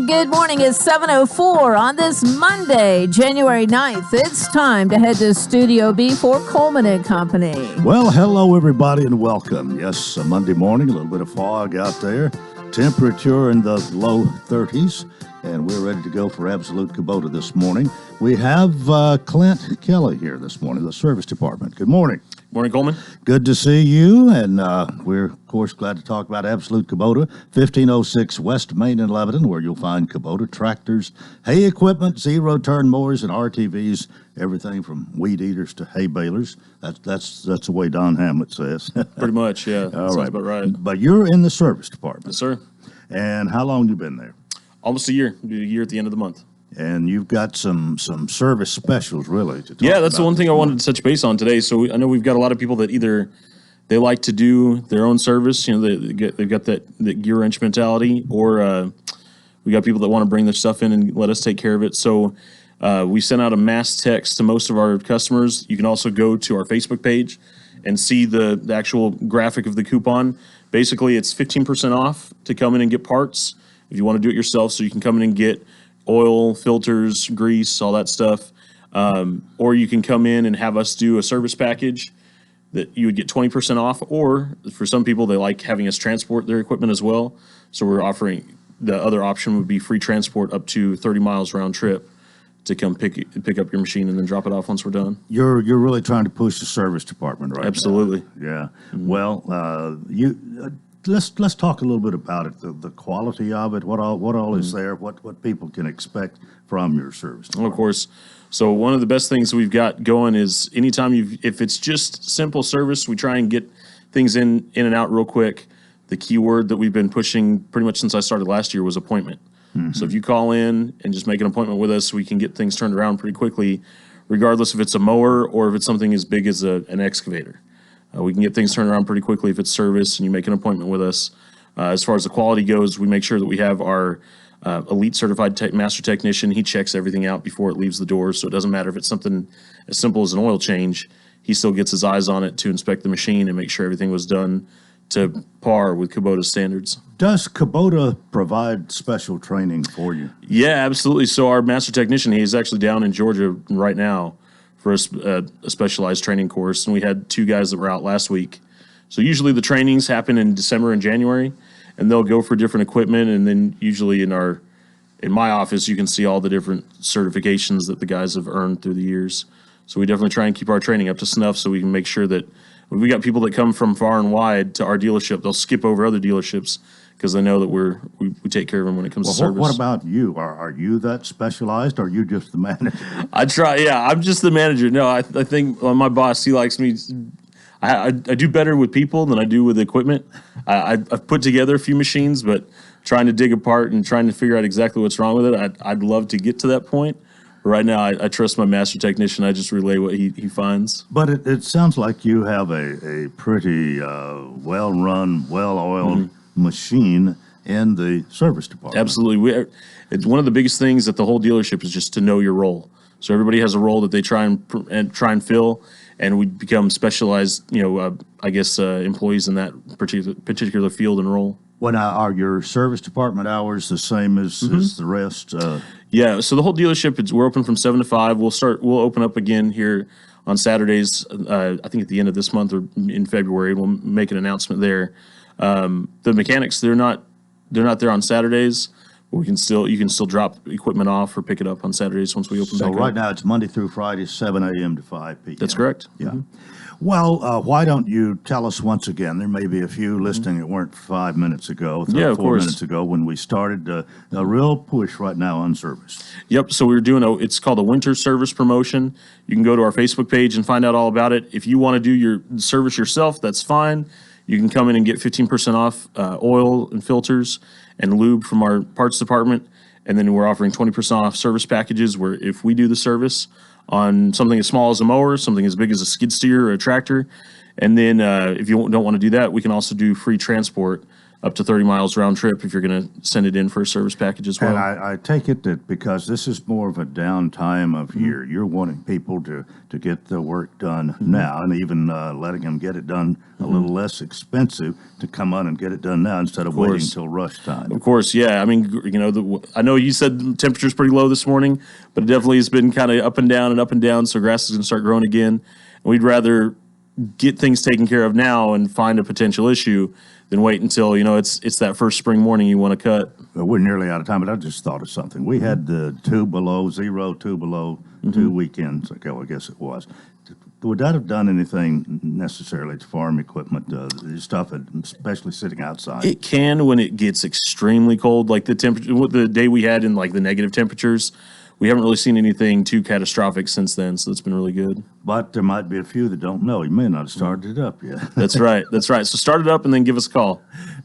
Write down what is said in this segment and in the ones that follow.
And good morning. It's 7:04 on this Monday, January 9th. It's time to head to Studio B for Coleman and Company. Well, hello, everybody, and welcome. Yes, a Monday morning, a little bit of fog out there. Temperature in the low 30s, and we're ready to go for Absolute Kubota this morning. We have Clint Kelly here this morning, the service department. Good morning. Morning, Coleman. Good to see you, and we're, of course, glad to talk about Absolute Kubota, 1506 West Main in Lebanon, where you'll find Kubota tractors, hay equipment, zero-turn mowers, and RTVs, everything from weed eaters to hay balers. That's the way Don Hamlet says. Pretty much, yeah. All Sounds right. about right. But you're in the service department. Yes, sir. And how long you been there? Almost a year. It'll be a year at the end of the month. And you've got some service specials, really, to talk Yeah, that's the about one thing I wanted to touch base on today. So I know we've got a lot of people that either they like to do their own service, you know, they've got that gear wrench mentality, or we got people that want to bring their stuff in and let us take care of it. So we sent out a mass text to most of our customers. You can also go to our Facebook page and see the actual graphic of the coupon. Basically, it's 15% off to come in and get parts if you want to do it yourself. So you can come in and get oil, filters, grease, all that stuff. Or you can come in and have us do a service package that you would get 20% off. Or for some people, they like having us transport their equipment as well. So we're offering, the other option would be free transport up to 30 miles round trip to come pick up your machine and then drop it off once we're done. You're really trying to push the service department right Absolutely. now. Yeah. Mm-hmm. Well, let's talk a little bit about it. The quality of it. What all is there? What people can expect from your service department. Of course. So one of the best things we've got going is anytime if it's just simple service, we try and get things in and out real quick. The key word that we've been pushing pretty much since I started last year was appointment. Mm-hmm. So if you call in and just make an appointment with us, we can get things turned around pretty quickly, regardless if it's a mower or if it's something as big as an excavator. We can get things turned around pretty quickly if it's service and you make an appointment with us. As far as the quality goes, we make sure that we have our elite certified master technician. He checks everything out before it leaves the door, so it doesn't matter if it's something as simple as an oil change. He still gets his eyes on it to inspect the machine and make sure everything was done to par with Kubota standards. Does Kubota provide special training for you? Yeah, absolutely. So our master technician, he's actually down in Georgia right now for a specialized training course, and we had 2 guys that were out last week. So usually the trainings happen in December and January, and they'll go for different equipment, and then usually in my office you can see all the different certifications that the guys have earned through the years. So we definitely try and keep our training up to snuff so we can make sure that if we got people that come from far and wide to our dealership, they'll skip over other dealerships because they know that we take care of them when it comes to service. What about you? Are you that specialized, or are you just the manager? I try. Yeah, I'm just the manager. No, I think my boss, he likes me. I do better with people than I do with equipment. I've put together a few machines, but trying to dig apart and trying to figure out exactly what's wrong with it, I'd love to get to that point. Right now, I trust my master technician. I just relay what he finds. But it sounds like you have a pretty well-run, well-oiled machine in the service department. Absolutely. It's one of the biggest things at the whole dealership is just to know your role. So everybody has a role that they try and fill, and we become specialized, employees in that particular field and role. Well, now, are your service department hours the same as the rest? Yeah, so the whole dealership, we're open from 7 to 5. We'll open up again here on Saturdays, I think at the end of this month or in February. We'll make an announcement there. The mechanics, they're not there on Saturdays. But you can still drop equipment off or pick it up on Saturdays once we open back up. So right now it's Monday through Friday, 7 a.m. to 5 p.m. That's correct. Yeah. Mm-hmm. Well, why don't you tell us once again? There may be a few listening that weren't 5 minutes ago, 4 minutes ago when we started a real push right now on service. Yep. So we're doing it's called a winter service promotion. You can go to our Facebook page and find out all about it. If you want to do your service yourself, that's fine. You can come in and get 15% off oil and filters and lube from our parts department. And then we're offering 20% off service packages where if we do the service on something as small as a mower, something as big as a skid steer or a tractor. And then if you don't want to do that, we can also do free transport up to 30 miles round trip if you're going to send it in for a service package as well. And I take it that because this is more of a downtime of year, you're wanting people to get the work done now, and even letting them get it done a little less expensive to come on and get it done now instead of waiting until rush time. Of course, yeah. I mean, I know you said the temperature's pretty low this morning, but it definitely has been kind of up and down and up and down, so grass is going to start growing again. And we'd rather get things taken care of now and find a potential issue than wait until, it's that first spring morning you want to cut. Well, we're nearly out of time, but I just thought of something. We had the 2 below, 0, 2 below, 2 weekends ago, I guess it was. Would that have done anything necessarily to farm equipment, stuff, especially sitting outside? It can when it gets extremely cold, like the temperature, the day we had in like the negative temperatures. We haven't really seen anything too catastrophic since then, so it's been really good. But there might be a few that don't know. You may not have started it up yet. That's right. So start it up and then give us a call.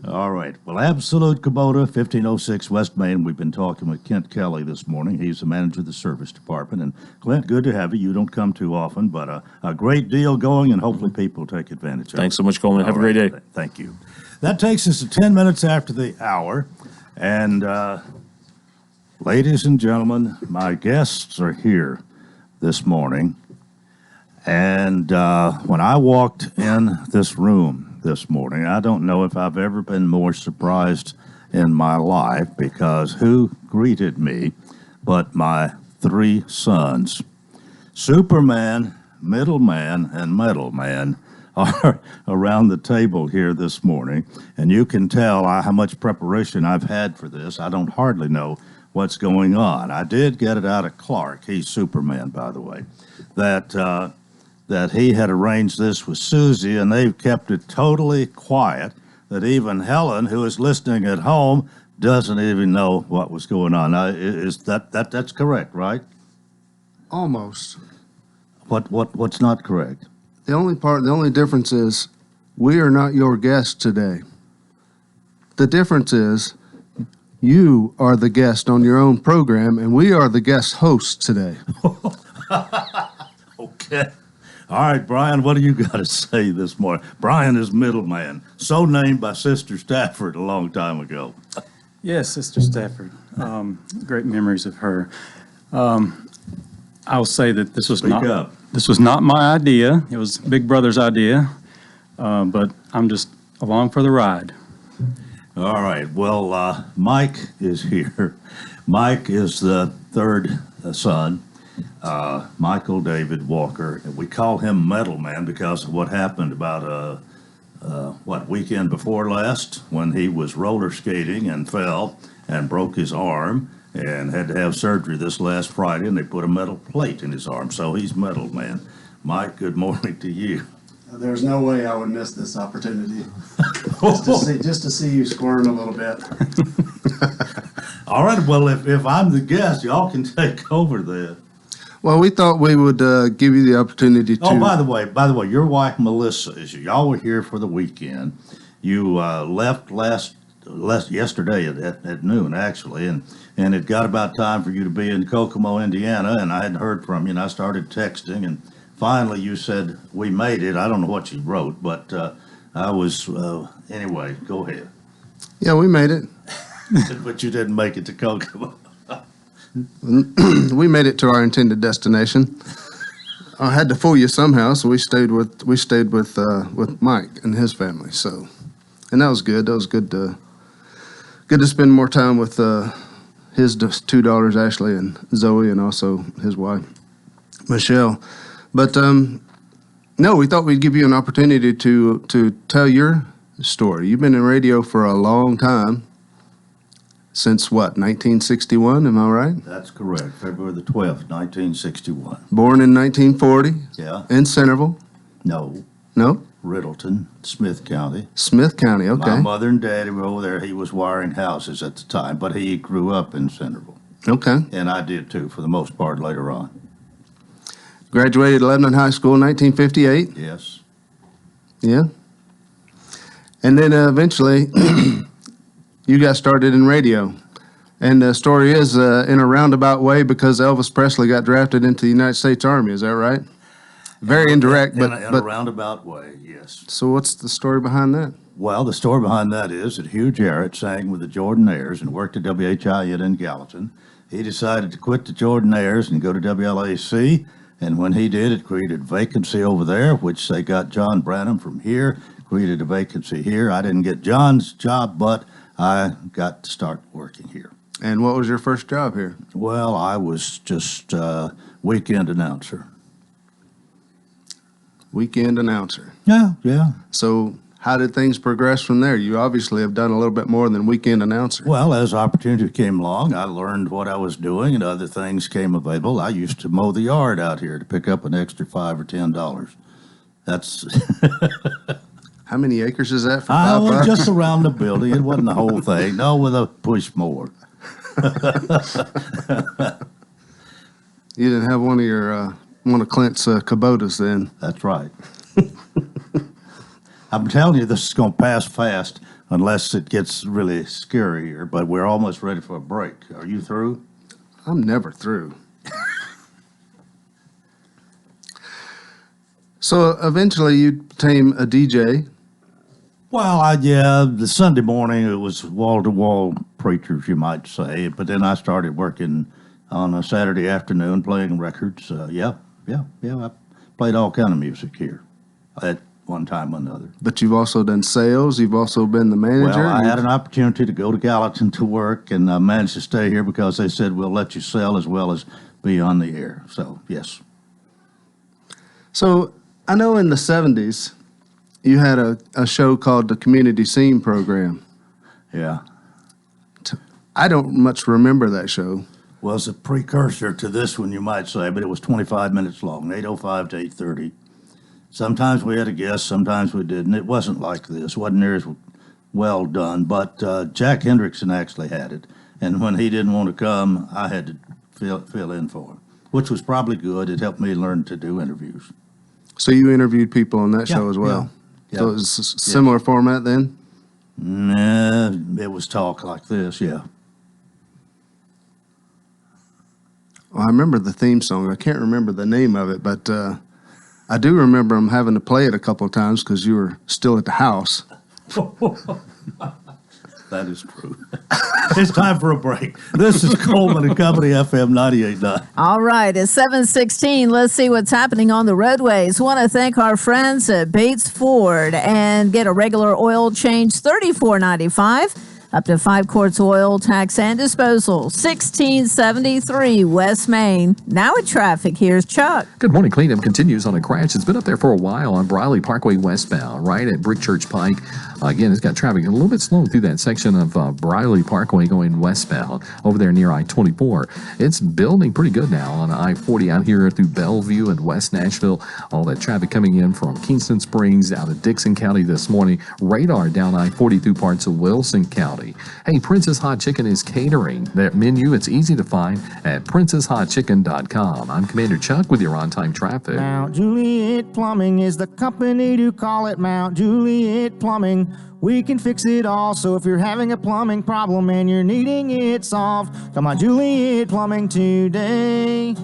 All right. Well, Absolute Kubota, 1506 West Main. We've been talking with Kent Kelly this morning. He's the manager of the service department. And Clint, good to have you. You don't come too often, but a great deal going, and hopefully people take advantage of it. Thanks so much, Coleman. Have a great day. Thank you. That takes us to 10 minutes after the hour. And ladies and gentlemen, my guests are here this morning. And when I walked in this room this morning, I don't know if I've ever been more surprised in my life, because who greeted me but my 3 sons? Superman, Middleman, and Metal Man are around the table here this morning. And you can tell how much preparation I've had for this. I don't hardly know what's going on. I did get it out of Clark, he's Superman, by the way, that he had arranged this with Susie, and they've kept it totally quiet, that even Helen, who is listening at home, doesn't even know what was going on. Now, is that's correct, right? Almost. What's not correct? The only difference is we are not your guests today. The difference is you are the guest on your own program, and we are the guest hosts today. Okay. All right, Brian, what do you got to say this morning? Brian is Middleman, so named by Sister Stafford a long time ago. Yes, Sister Stafford. Great memories of her. I will say that this was not my idea. It was Big Brother's idea, but I'm just along for the ride. All right. Well, Mike is here. Mike is the 3rd son, Michael David Walker. We call him Metal Man because of what happened about weekend before last, when he was roller skating and fell and broke his arm and had to have surgery this last Friday, and they put a metal plate in his arm. So he's Metal Man. Mike, good morning to you. There's no way I would miss this opportunity. just to see you squirm a little bit. All right. Well, if I'm the guest, y'all can take over then. Well, we thought we would give you the opportunity to. Oh, by the way, your wife Melissa y'all were here for the weekend. You left yesterday at noon, actually, and it got about time for you to be in Kokomo, Indiana, and I hadn't heard from you, and I started texting, and finally you said we made it. I don't know what you wrote, but I was anyway. Go ahead. Yeah, we made it. But you didn't make it to Kokomo. We made it to our intended destination. I had to fool you somehow, so we stayed with Mike and his family. So, and that was good. That was good to spend more time with his 2 daughters, Ashley and Zoe, and also his wife, Michelle. But no, we thought we'd give you an opportunity to tell your story. You've been in radio for a long time. Since what, 1961, am I right? That's correct. February the 12th, 1961. Born in 1940? Yeah. In Centerville? No. No? Riddleton, Smith County. Smith County, okay. My mother and daddy were over there. He was wiring houses at the time, but he grew up in Centerville. Okay. And I did too, for the most part, later on. Graduated Lebanon High School in 1958? Yes. Yeah. And then eventually... you got started in radio. And the story is in a roundabout way because Elvis Presley got drafted into the United States Army. Is that right? Very indirect, in a roundabout way, yes. So what's the story behind that? Well, the story behind that is that Hugh Jarrett sang with the Jordanaires and worked at WHIN in Gallatin. He decided to quit the Jordanaires and go to WLAC, and when he did, it created a vacancy over there, which they got John Branham from here, created a vacancy here. I didn't get John's job, but I got to start working here. And what was your first job here? Well, I was just weekend announcer. Weekend announcer. Yeah. So how did things progress from there? You obviously have done a little bit more than weekend announcer. Well, as opportunity came along, I learned what I was doing and other things came available. I used to mow the yard out here to pick up an extra $5 or $10. That's How many acres is that for I was $5? just around the building. It wasn't the whole thing. No, with a push mower. You didn't have one of Clint's Kubotas then. That's right. I'm telling you, this is going to pass fast unless it gets really scarier, but we're almost ready for a break. Are you through? I'm never through. So eventually you became a DJ. Well, the Sunday morning it was wall-to-wall preachers, you might say, but then I started working on a Saturday afternoon playing records. I played all kind of music here at one time or another. But you've also done sales. You've also been the manager. Well, I had an opportunity to go to Gallatin to work, and I managed to stay here because they said, we'll let you sell as well as be on the air. So, yes. So I know in the 70s you had a show called the Community Scene Program. Yeah. I don't much remember that show. Was a precursor to this one, you might say, but it was 25 minutes long, 8:05 to 8:30. Sometimes we had a guest, sometimes we didn't. It wasn't like this. It wasn't near as well done, but Jack Hendrickson actually had it. And when he didn't want to come, I had to fill in for him, which was probably good. It helped me learn to do interviews. So you interviewed people on that show as well? Yeah. So it was a similar format then? Nah, it was talk like this, yeah. Well, I remember the theme song. I can't remember the name of it, but I do remember them having to play it a couple of times because you were still at the house. That is true. It's time for a break. This is Coleman and Company, FM 98.9. All right, it's 7:16. Let's see what's happening on the roadways. Want to thank our friends at Bates Ford and get a regular oil change, $34.95. Up to 5 quarts oil, tax and disposal, 1673 West Main. Now at traffic, here's Chuck. Good morning. Cleanup continues on a crash. It's been up there for a while on Briley Parkway westbound, right at Brick Church Pike. Again, it's got traffic a little bit slow through that section of Briley Parkway going westbound over there near I-24. It's building pretty good now on I-40 out here through Bellevue and West Nashville. All that traffic coming in from Kingston Springs out of Dixon County this morning. Radar down I-40 through parts of Wilson County. Hey, Princess Hot Chicken is catering. Their menu, it's easy to find at princesshotchicken.com. I'm Commander Chuck with your on-time traffic. Mount Juliet Plumbing is the company to call it. Mount Juliet Plumbing. We can fix it all. So if you're having a plumbing problem and you're needing it solved, come on Juliet Plumbing today.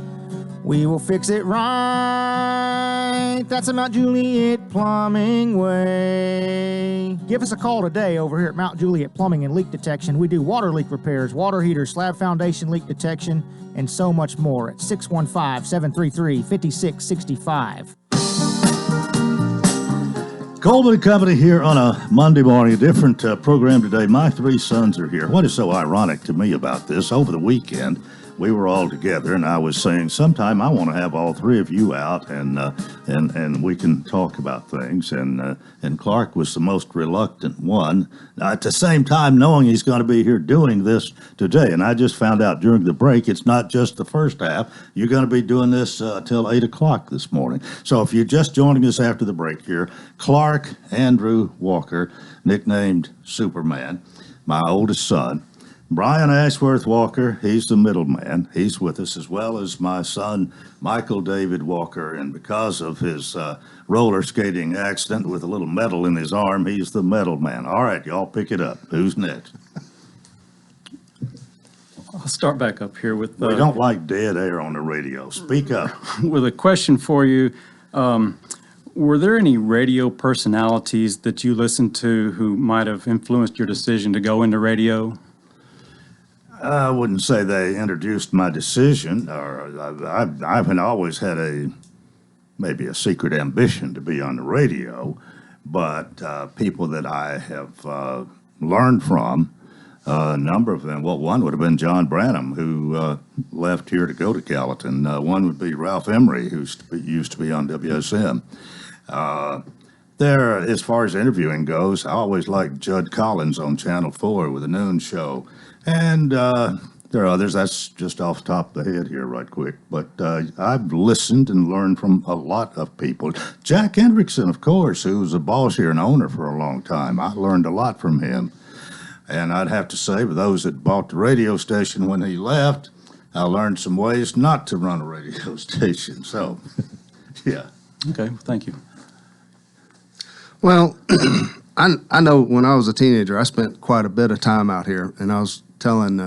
We will fix it right. That's the Mount Juliet Plumbing way. Give us a call today over here at Mount Juliet Plumbing and Leak Detection. We do water leak repairs, water heaters, slab foundation leak detection, and so much more at 615-733-5665. Coleman and Company here on a Monday morning, a different program today. My 3 sons are here. What is so ironic to me about this, over the weekend, we were all together, and I was saying, sometime I want to have all 3 of you out, and we can talk about things. And Clark was the most reluctant one. At the same time, knowing he's going to be here doing this today, and I just found out during the break, it's not just the first half. You're going to be doing this till 8 o'clock this morning. So if you're just joining us after the break here, Clark Andrew Walker, nicknamed Superman, my oldest son. Brian Ashworth Walker, he's the middleman. He's with us, as well as my son, Michael David Walker. And because of his roller skating accident with a little metal in his arm, he's the metal man. All right, y'all pick it up. Who's next? I'll start back up here with... We don't like dead air on the radio. Speak up. With a question for you. Were there any radio personalities that you listened to who might have influenced your decision to go into radio? I wouldn't say they introduced my decision, or I've always had maybe a secret ambition to be on the radio, but people that I have learned from, a number of them. Well, one would have been John Branham, who left here to go to Gallatin. One would be Ralph Emery, who used to be on WSM. There, as far as interviewing goes, I always liked Judd Collins on Channel 4 with the noon show. And there are others. That's just off the top of the head here right quick. But I've listened and learned from a lot of people. Jack Hendrickson, of course, who was a boss here and owner for a long time. I learned a lot from him. And I'd have to say, for those that bought the radio station when he left, I learned some ways not to run a radio station. So, yeah. Okay, thank you. Well, I know when I was a teenager, I spent quite a bit of time out here, and I was telling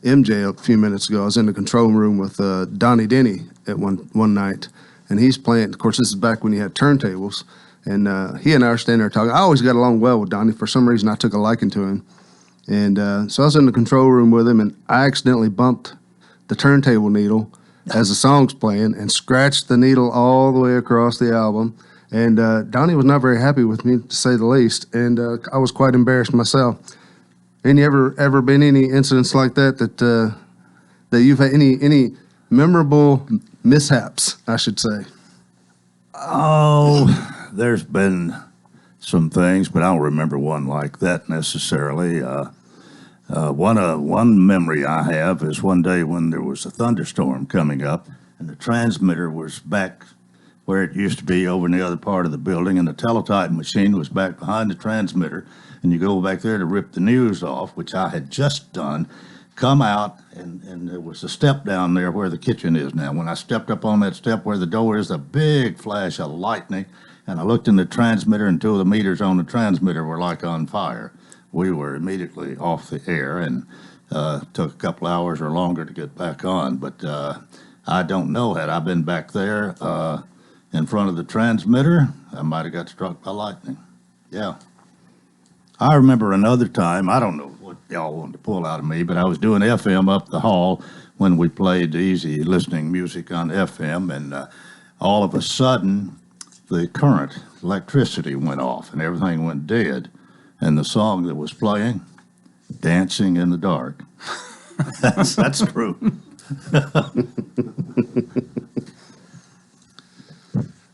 MJ a few minutes ago, I was in the control room with Donnie Denny at one night, and he's playing. Of course, this is back when you had turntables, and he and I are standing there talking. I always got along well with Donnie. For some reason, I took a liking to him. And so I was in the control room with him, and I accidentally bumped the turntable needle as the song's playing and scratched the needle all the way across the album. And Donnie was not very happy with me, to say the least, and I was quite embarrassed myself. Any ever been any incidents like that that you've had any memorable mishaps, I should say? Oh, there's been some things, but I don't remember one like that necessarily. One memory I have is one day when there was a thunderstorm coming up, and the transmitter was back where it used to be over in the other part of the building, and the teletype machine was back behind the transmitter, and you go back there to rip the news off, which I had just done, come out, and there was a step down there where the kitchen is now. When I stepped up on that step where the door is, a big flash of lightning, and I looked in the transmitter, and two of the meters on the transmitter were like on fire. We were immediately off the air, and took a couple hours or longer to get back on. But I don't know, had I been back there in front of the transmitter, I might have got struck by lightning. Yeah. I remember another time, I don't know what y'all wanted to pull out of me, but I was doing FM up the hall when we played easy listening music on FM, and all of a sudden, the current, electricity went off, and everything went dead. And the song that was playing, Dancing in the Dark. That's true.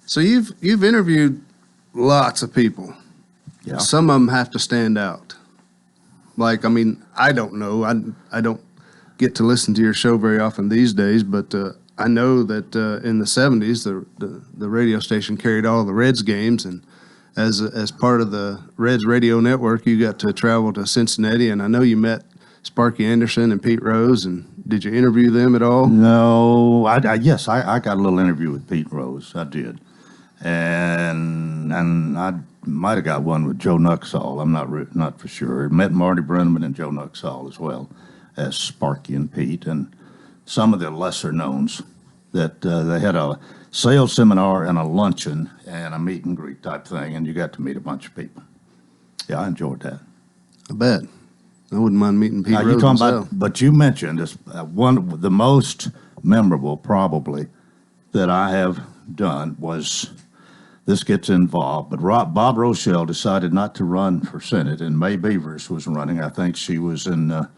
So you've interviewed lots of people. Yeah. Some of them have to stand out. Like, I mean, I don't know. I don't get to listen to your show very often these days, but I know that in the 70s, the radio station carried all the Reds games, and as part of the Reds radio network, you got to travel to Cincinnati, and I know you met Sparky Anderson and Pete Rose, and did you interview them at all? No, yes, I got a little interview with Pete Rose. I did. And I might have got one with Joe Nuxall. I'm not for sure. Met Marty Brenneman and Joe Nuxall as well as Sparky and Pete, and some of the lesser knowns that they had a sales seminar and a luncheon and a meet and greet type thing, and you got to meet a bunch of people. Yeah, I enjoyed that. I bet. I wouldn't mind meeting Pete Rose myself. But you mentioned this, one the most memorable probably that I have done was, this gets involved, but Bob Rochelle decided not to run for Senate, and May Beavers was running. I think she was in the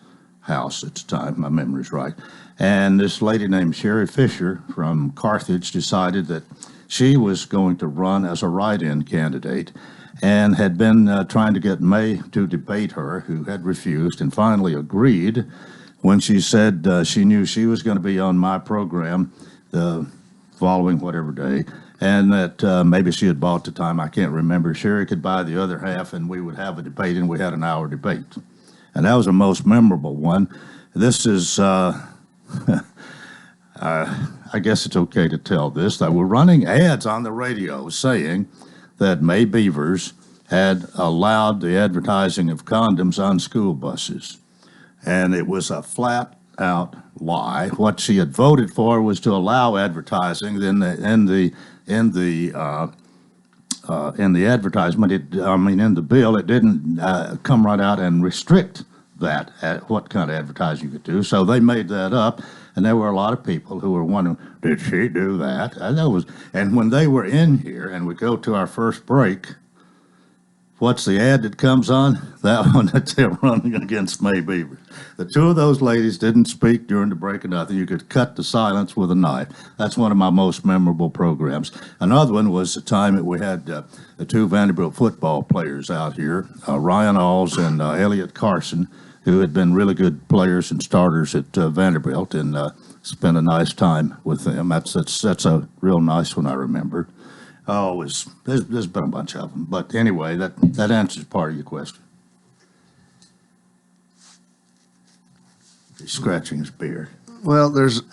House at the time, my memory's right. And this lady named Sherry Fisher from Carthage decided that she was going to run as a write-in candidate, and had been trying to get May to debate her, who had refused, and finally agreed when she said she knew she was going to be on my program the following whatever day, and that maybe she had bought the time, I can't remember. Sherry could buy the other half, and we would have a debate, and we had an hour debate. And that was the most memorable one. This is, I guess it's okay to tell this, that we're running ads on the radio saying that May Beavers had allowed the advertising of condoms on school buses. And it was a flat-out lie. What she had voted for was to allow advertising in the in the advertisement, in the bill, it didn't come right out and restrict that at what kind of advertising you could do. So they made that up, and there were a lot of people who were wondering, did she do that? And when they were in here, and we go to our first break, what's the ad that comes on? That one that they're running against May Beaver. The two of those ladies didn't speak during the break or nothing. You could cut the silence with a knife. That's one of my most memorable programs. Another one was the time that we had the two Vanderbilt football players out here, Ryan Alls and Elliot Carson, who had been really good players and starters at Vanderbilt, and spent a nice time with them. That's a real nice one I remember. Oh, there's been a bunch of them. But anyway, that answers part of your question. He's scratching his beard. Well, there's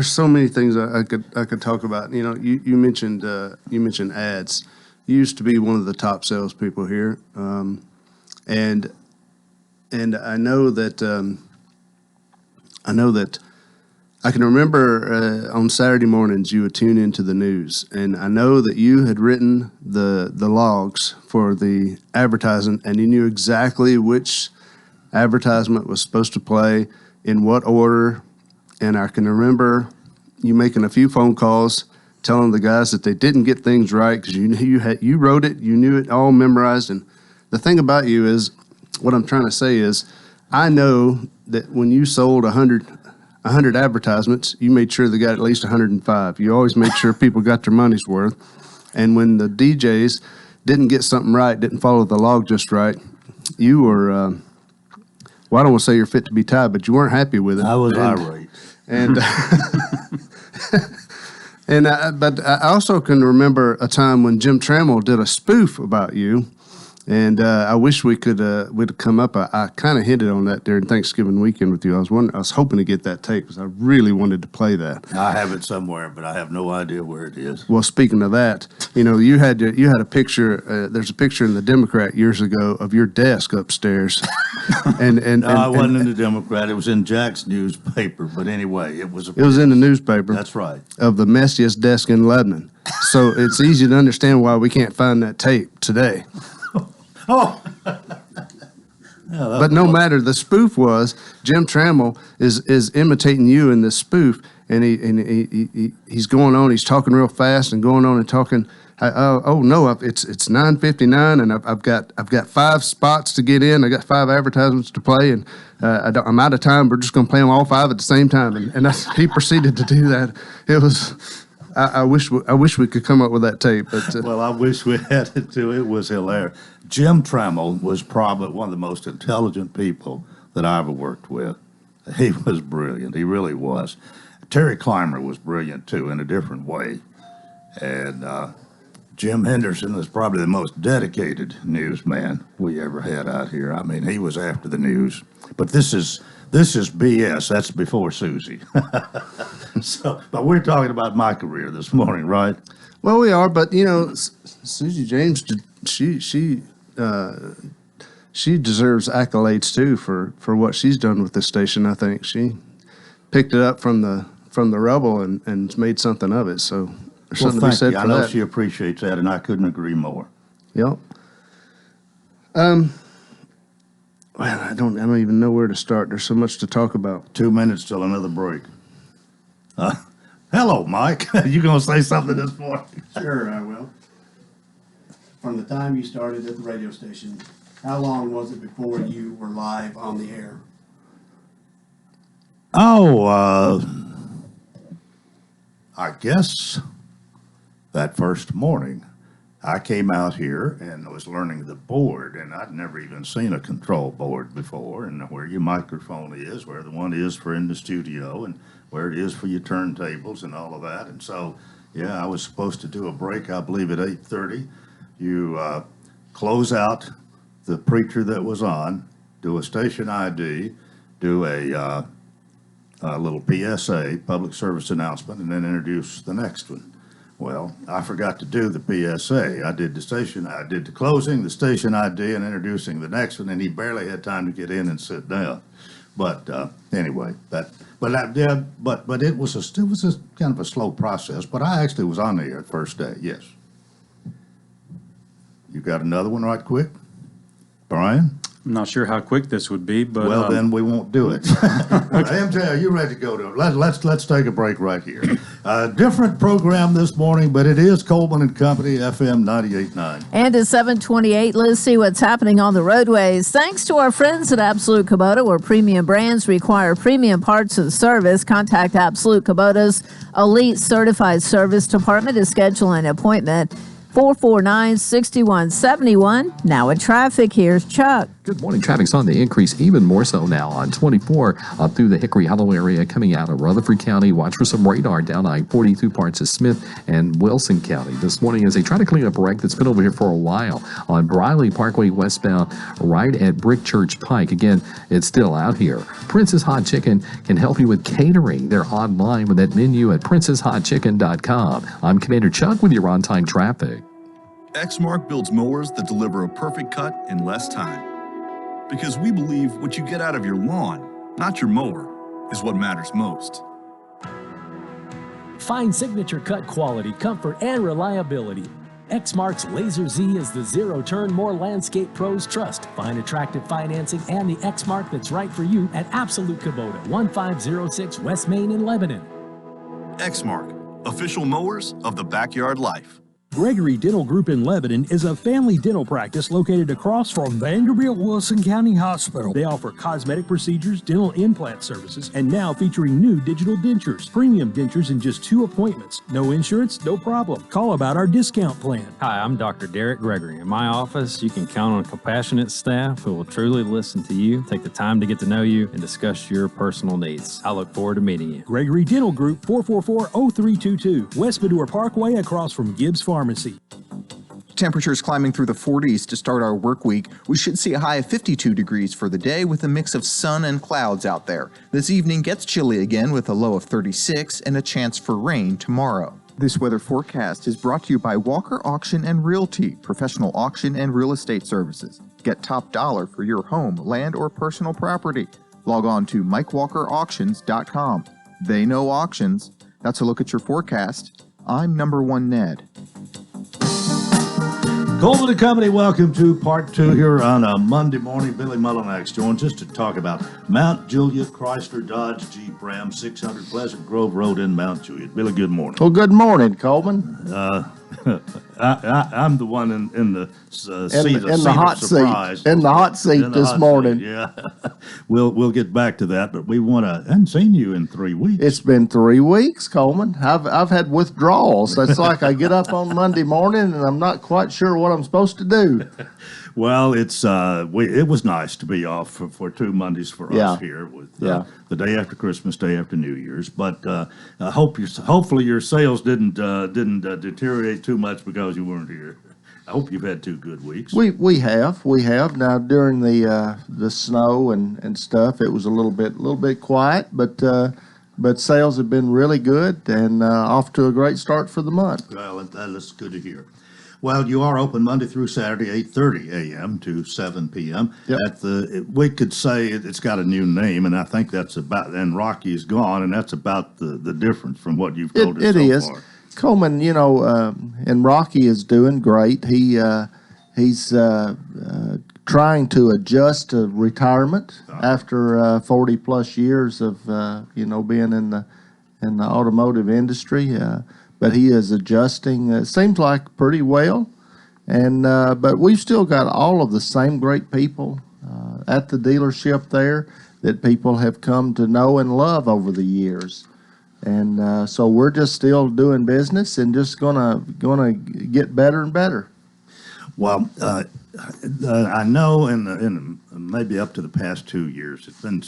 so many things I could talk about. You know, you mentioned ads. You used to be one of the top salespeople here, and I know that I can remember on Saturday mornings you would tune into the news, and I know that you had written the logs for the advertising, and you knew exactly which advertisement was supposed to play in what order. And I can remember you making a few phone calls, telling the guys that they didn't get things right because you wrote it, you knew it all memorized. And the thing about you is, what I'm trying to say is, I know that when you sold 100 advertisements, you made sure they got at least 105. You always made sure people got their money's worth. And when the DJs didn't get something right, didn't follow the log just right, you were, well, I don't want to say you're fit to be tied, but you weren't happy with it. I was irate. And, but I also can remember a time when Jim Trammell did a spoof about you. And I wish we'd come up. I kind of hinted on that during Thanksgiving weekend with you. I was hoping to get that tape because I really wanted to play that. I have it somewhere, but I have no idea where it is. Well, speaking of that, you know, you had a picture. There's a picture in the Democrat years ago of your desk upstairs. No, I wasn't in the Democrat. It was in Jack's newspaper. But anyway, it was. It was in the newspaper. That's right. Of the messiest desk in Lebanon. So it's easy to understand why we can't find that tape today. Oh. But no matter, the spoof was Jim Trammell is imitating you in this spoof, and he's going on. He's talking real fast and going on and talking. It's 9:59, and I've got 5 spots to get in. I got 5 advertisements to play, and I'm out of time. We're just going to play them all 5 at the same time. And he proceeded to do that. It was. I wish we could come up with that tape. But well, I wish we had it too. It was hilarious. Jim Trammell was probably one of the most intelligent people that I ever worked with. He was brilliant. He really was. Terry Clymer was brilliant too, in a different way. And Jim Henderson was probably the most dedicated newsman we ever had out here. I mean, he was after the news. But this is BS. That's before Susie. But we're talking about my career this morning, right? Well, we are. But you know, Susie James, she deserves accolades too for what she's done with this station. I think she picked it up from the rubble and made something of it. So there's something to be said for that. I know she appreciates that, and I couldn't agree more. Yep. Well, I don't even know where to start. There's so much to talk about. 2 minutes till another break. Hello, Mike. You gonna say something this morning? Sure, I will. From the time you started at the radio station, how long was it before you were live on the air? Oh, I guess that first morning. I came out here and was learning the board, and I'd never even seen a control board before, and where your microphone is, where the one is for in the studio, and where it is for your turntables and all of that. And so, yeah, I was supposed to do a break, I believe, at 8:30. You close out the preacher that was on, do a station ID, do a little PSA, public service announcement, and then introduce the next one. Well, I forgot to do the PSA. I did the closing, the station ID, and introducing the next one, and he barely had time to get in and sit down. But anyway, it was a kind of a slow process. But I actually was on the air the first day. Yes. You got another one right quick? Brian? I'm not sure how quick this would be, but Well, then we won't do it. MJ, you ready to go to it? Let's take a break right here. Different program this morning, but it is Coleman and Company, FM 98.9. And at 7:28, let's see what's happening on the roadways. Thanks to our friends at Absolute Kubota, where premium brands require premium parts and service. Contact Absolute Kubota's Elite Certified Service Department to schedule an appointment. 449-6171. Now in traffic, here's Chuck. Good morning. Traffic's on the increase even more so now on 24 up through the Hickory Hollow area coming out of Rutherford County. Watch for some radar down I-42 parts of Smith and Wilson County this morning as they try to clean up a wreck that's been over here for a while on Briley Parkway westbound right at Brick Church Pike. Again, it's still out here. Princess Hot Chicken can help you with catering. They're online with that menu at princesshotchicken.com. I'm Commander Chuck with your on-time traffic. Exmark builds mowers that deliver a perfect cut in less time. Because we believe what you get out of your lawn, not your mower, is what matters most. Find signature cut quality, comfort, and reliability. Exmark's Laser Z is the zero-turn more landscape pros trust. Find attractive financing and the Exmark that's right for you at Absolute Kubota, 1506 West Main in Lebanon. Exmark, official mowers of the backyard life. Gregory Dental Group in Lebanon is a family dental practice located across from Vanderbilt Wilson County Hospital. They offer cosmetic procedures, dental implant services, and now featuring new digital dentures. Premium dentures in just 2 appointments. No insurance, no problem. Call about our discount plan. Hi, I'm Dr. Derek Gregory. In my office, you can count on a compassionate staff who will truly listen to you, take the time to get to know you, and discuss your personal needs. I look forward to meeting you. Gregory Dental Group, 444-0322, West Medora Parkway across from Gibbs Pharmacy. Temperatures climbing through the 40s to start our work week. We should see a high of 52 degrees for the day with a mix of sun and clouds out there. This evening gets chilly again with a low of 36 and a chance for rain tomorrow. This weather forecast is brought to you by Walker Auction and Realty, professional auction and real estate services. Get top dollar for your home, land, or personal property. Log on to MikeWalkerAuctions.com. They know auctions. That's a look at your forecast. I'm number 1 Ned. Coleman and Company, welcome to part 2 here on a Monday morning. Billy Mullinax joins us to talk about Mount Juliet Chrysler Dodge Jeep Ram 600 Pleasant Grove Road in Mount Juliet. Billy, good morning. Well, good morning, Coleman. I'm the one in the seat of surprise. In the hot seat this morning. Yeah, we'll get back to that, but we want to. I haven't seen you in 3 weeks. It's been 3 weeks, Coleman. I've had withdrawals. It's like I get up on Monday morning and I'm not quite sure what I'm supposed to do. Well, it was nice to be off for 2 Mondays for us here with the day after Christmas, day after New Year's. But hopefully your sales didn't deteriorate too much because you weren't here. I hope you've had 2 good weeks. We have now during the snow and stuff. It was a little bit quiet, but sales have been really good and off to a great start for the month. Well, that's good to hear. Well, you are open Monday through Saturday, 8:30 a.m. to 7 p.m. Yep. We could say it's got a new name, and I think that's about, and Rocky's gone, and that's about the difference from what you've told us so far. It is. Coleman, and Rocky is doing great. He's trying to adjust to retirement after 40 plus years of being in the automotive industry. But he is adjusting. It seems like pretty well, and but we've still got all of the same great people at the dealership there that people have come to know and love over the years, and so we're just still doing business and just gonna get better and better. Well, I know in maybe up to the past 2 years, it's been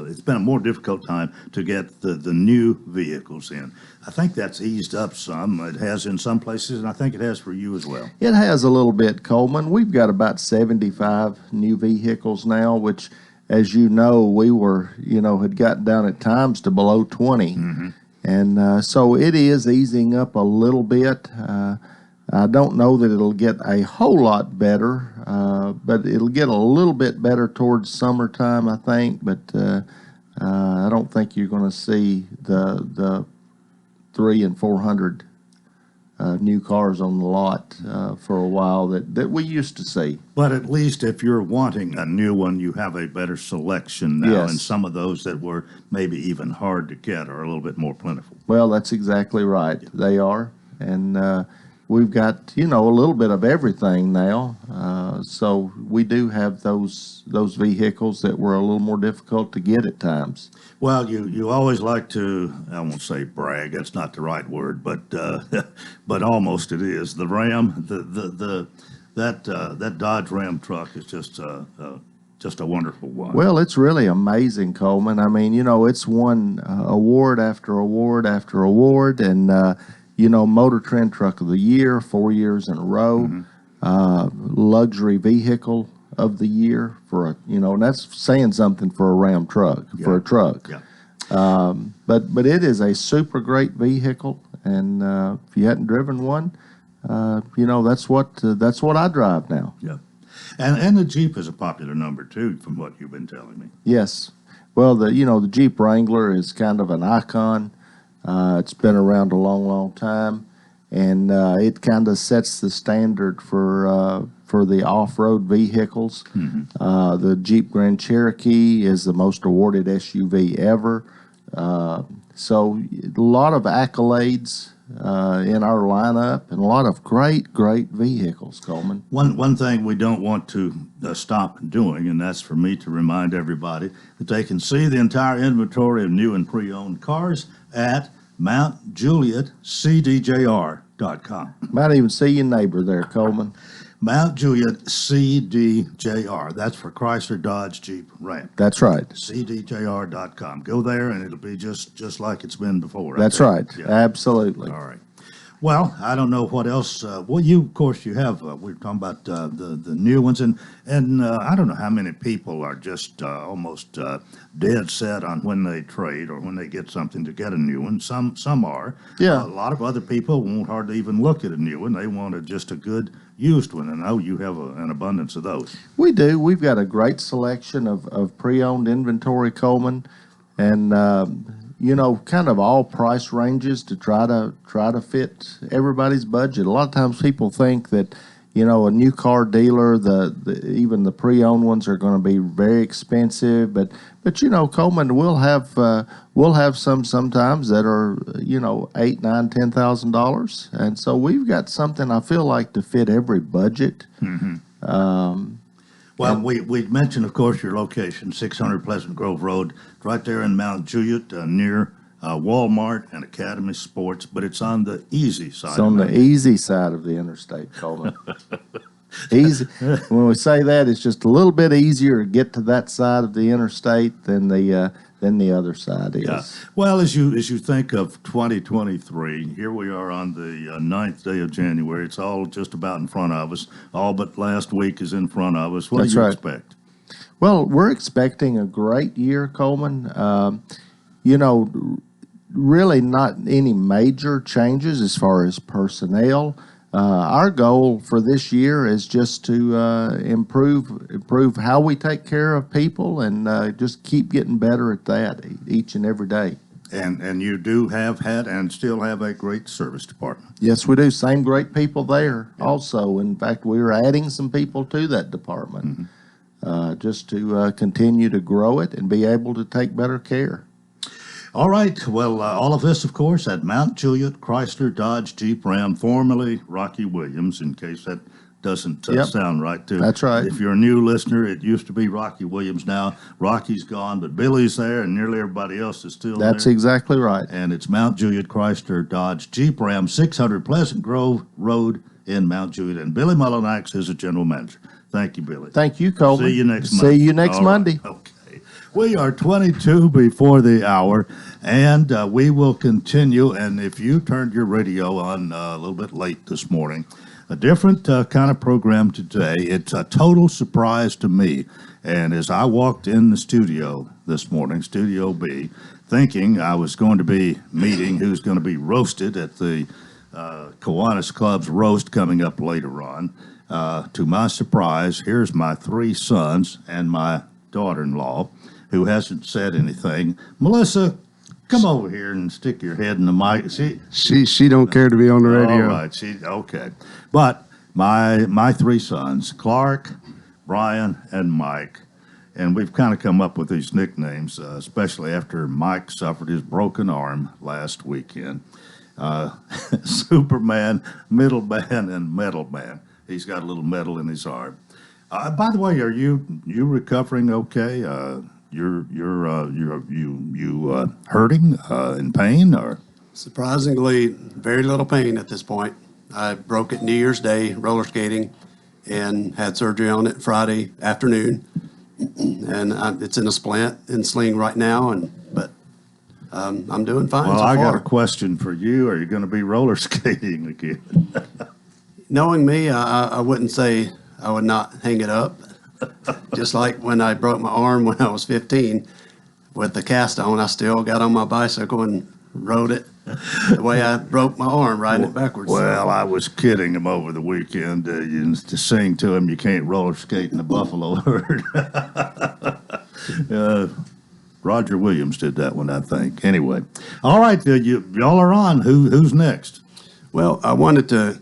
it's been a more difficult time to get the new vehicles in. I think that's eased up some. It has in some places, and I think it has for you as well. It has a little bit, Coleman. We've got about 75 new vehicles now, which, as you know, we were, had gotten down at times to below 20. Mm-hmm. And so it is easing up a little bit. I don't know that it'll get a whole lot better, but it'll get a little bit better towards summertime, I think. But I don't think you're going to see the 300 and 400 new cars on the lot for a while that we used to see. But at least if you're wanting a new one, you have a better selection now, Yes. and some of those that were maybe even hard to get are a little bit more plentiful. Well, that's exactly right. They are. And we've got, a little bit of everything now. So we do have those vehicles that were a little more difficult to get at times. Well, you always like to, I won't say brag, that's not the right word, but but almost it is. The Ram, that Dodge Ram truck is just a wonderful one. Well, it's really amazing, Coleman. I mean, it's won award after award after award, and Motor Trend Truck of the Year 4 years in a row, luxury vehicle of the year for and that's saying something for a Ram truck, for a truck. Yeah. But it is a super great vehicle, and if you hadn't driven one, that's what I drive now. Yeah. And the Jeep is a popular number too, from what you've been telling me. Yes. Well, the Jeep Wrangler is kind of an icon. It's been around a long, long time, and it kind of sets the standard for the off-road vehicles. The Jeep Grand Cherokee is the most awarded SUV ever. So a lot of accolades in our lineup, and a lot of great vehicles, Coleman. One thing we don't want to stop doing, and that's for me to remind everybody that they can see the entire inventory of new and pre-owned cars at MountJulietCDJR.com. Might even see your neighbor there, Coleman. Mount Juliet CDJR. That's for Chrysler, Dodge, Jeep, Ram. That's right. CDJR.com. Go there, and it'll be just like it's been before. That's right. Yeah. Absolutely. All right. Well, I don't know what else. You, of course, you have. We're talking about the new ones, and I don't know how many people are just almost dead set on when they trade or when they get something to get a new one. Some are. Yeah. A lot of other people won't hardly even look at a new one. They want just a good used one, and I know you have an abundance of those. We do. We've got a great selection of pre-owned inventory, Coleman, and kind of all price ranges to try to fit everybody's budget. A lot of times people think that a new car dealer, even the pre-owned ones are going to be very expensive, but Coleman, we'll have some sometimes that are $8,000, $9,000, $10,000, and so we've got something I feel like to fit every budget. Well, we mentioned, of course, your location, 600 Pleasant Grove Road, right there in Mount Juliet, near Walmart and Academy Sports, but it's on the easy side. It's on the easy side of the interstate, Coleman. Easy. When we say that, it's just a little bit easier to get to that side of the interstate than the other side is. Yeah. Well, as you think of 2023, here we are on the 9th day of January. It's all just about in front of us. All but last week is in front of us. What That's do you right. expect? Well, we're expecting a great year, Coleman. Really not any major changes as far as personnel. Our goal for this year is just to improve how we take care of people, and just keep getting better at that each and every day. And you do have had and still have a great service department. Yes, we do. Same great people there also. In fact, we're adding some people to that department just to continue to grow it and be able to take better care. All right. Well, all of this, of course, at Mount Juliet, Chrysler, Dodge, Jeep, Ram, formerly Rocky Williams, in case that doesn't sound right, too. That's right. If you're a new listener, it used to be Rocky Williams. Now, Rocky's gone, but Billy's there, and nearly everybody else is still there. That's exactly right. And it's Mount Juliet, Chrysler, Dodge, Jeep, Ram, 600 Pleasant Grove Road in Mount Juliet. And Billy Mullinax is the general manager. Thank you, Billy. Thank you, Coleman. See you next Monday. See you next Monday. Okay. We are 22 before the hour, and we will continue. And if you turned your radio on a little bit late this morning, a different kind of program today. It's a total surprise to me. And as I walked in the studio this morning, Studio B, thinking I was going to be meeting who's going to be roasted at the Kiwanis Club's roast coming up later on. To my surprise, here's my 3 sons and my daughter-in-law, who hasn't said anything. Melissa, come over here and stick your head in the mic. She don't care to be on the radio. All right, okay. But my three sons, Clark, Brian, and Mike, and we've kind of come up with these nicknames, especially after Mike suffered his broken arm last weekend. Superman, Middleman, and Metal Man. He's got a little metal in his arm. By the way, are you recovering okay? You're hurting, in pain, or? Surprisingly, very little pain at this point. I broke it New Year's Day roller skating and had surgery on it Friday afternoon. And it's in a splint and sling right now, but I'm doing fine Well, so I got far. a question for you. Are you going to be roller skating again? Knowing me, I wouldn't say I would not hang it up. Just like when I broke my arm when I was 15 with the cast on, I still got on my bicycle and rode it the way I broke my arm, riding it backwards. Well, I was kidding him over the weekend to sing to him, you can't roller skate in the buffalo herd. Roger Williams did that one, I think. Anyway, all right, y'all are on. Who's next? Well, I wanted to